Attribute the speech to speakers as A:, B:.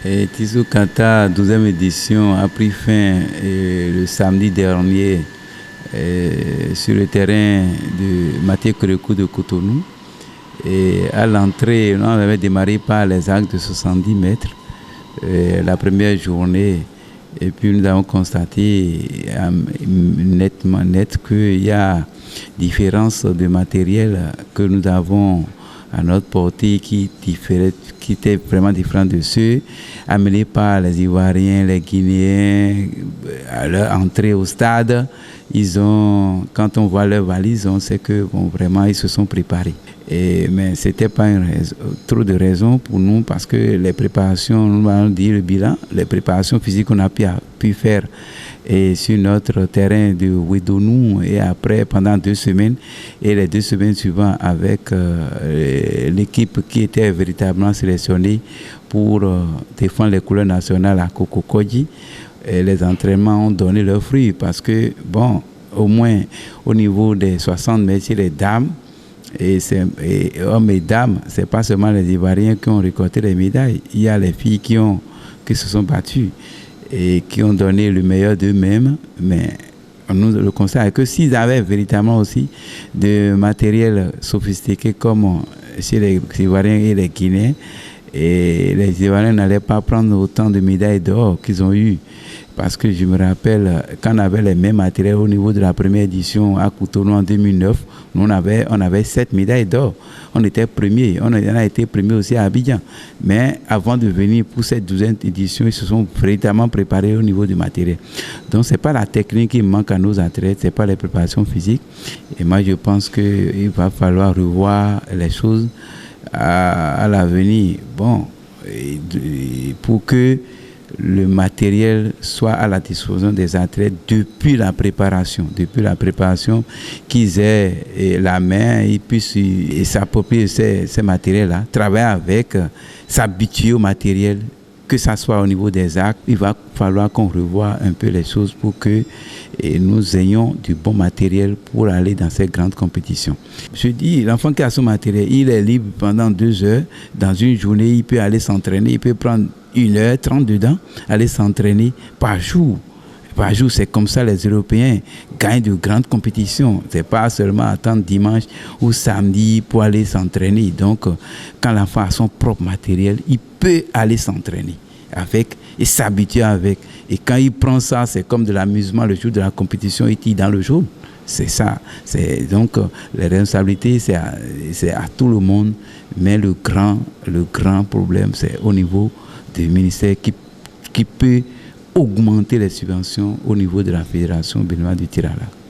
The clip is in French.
A: Et Tissou Kanta, 12e édition, a pris fin le samedi dernier sur le terrain de Mathieu Kérékou de Cotonou. Et à l'entrée, on avait démarré par les actes de 70 mètres la première journée. Et puis nous avons constaté net qu'il y a différence de matériel que nous avons à notre portée qui était vraiment différent de ceux amenés par les Ivoiriens, les Guinéens. À leur entrée au stade, quand on voit leurs valises, on sait que vraiment ils se sont préparés. Mais ce n'était pas trop de raisons pour nous parce que les préparations, nous allons dire le bilan, les préparations physiques qu'on a pu faire sur notre terrain de Ouédonou et après pendant 2 semaines et les 2 semaines suivantes avec l'équipe qui était véritablement sélectionnée pour défendre les couleurs nationales à Kokokodji. Les entraînements ont donné leurs fruits parce que, au moins au niveau des 60 mètres, les dames, et hommes et dames, ce n'est pas seulement les Ivoiriens qui ont récolté les médailles. Il y a les filles qui se sont battues et qui ont donné le meilleur d'eux-mêmes. Mais nous le constatons que s'ils avaient véritablement aussi de matériel sophistiqué comme chez les Ivoiriens et les Guinéens, et les Ivoiriens n'allaient pas prendre autant de médailles d'or qu'ils ont eu. Parce que je me rappelle, quand on avait les mêmes matériels au niveau de la première édition à Cotonou en 2009, nous on avait 7 médailles d'or. On était premiers. On a été premiers aussi à Abidjan. Mais avant de venir pour cette 12e édition, ils se sont véritablement préparés au niveau du matériel. Donc, ce n'est pas la technique qui manque à nos athlètes, ce n'est pas les préparations physiques. Et moi, je pense qu'il va falloir revoir les choses à l'avenir. Pour que le matériel soit à la disposition des athlètes depuis la préparation, qu'ils aient la main, ils puissent s'approprier ces matériels-là, travailler avec, s'habituer au matériel, que ce soit au niveau des actes. Il va falloir qu'on revoie un peu les choses pour que nous ayons du bon matériel pour aller dans ces grandes compétitions. Je dis, l'enfant qui a son matériel, il est libre pendant 2 heures. Dans une journée, il peut aller s'entraîner, il peut prendre 1h30 dedans, aller s'entraîner par jour. Par jour, c'est comme ça les Européens gagnent de grandes compétitions. Ce n'est pas seulement attendre dimanche ou samedi pour aller s'entraîner. Donc, quand l'enfant a son propre matériel, il peut aller s'entraîner avec et s'habituer avec. Et quand il prend ça, c'est comme de l'amusement. Le jour de la compétition, il tire dans le jaune. C'est ça. Donc, les responsabilités, c'est à tout le monde. Mais le grand problème, c'est au niveau du ministère qui peut augmenter les subventions au niveau de la Fédération béninoise du tir à l'arc.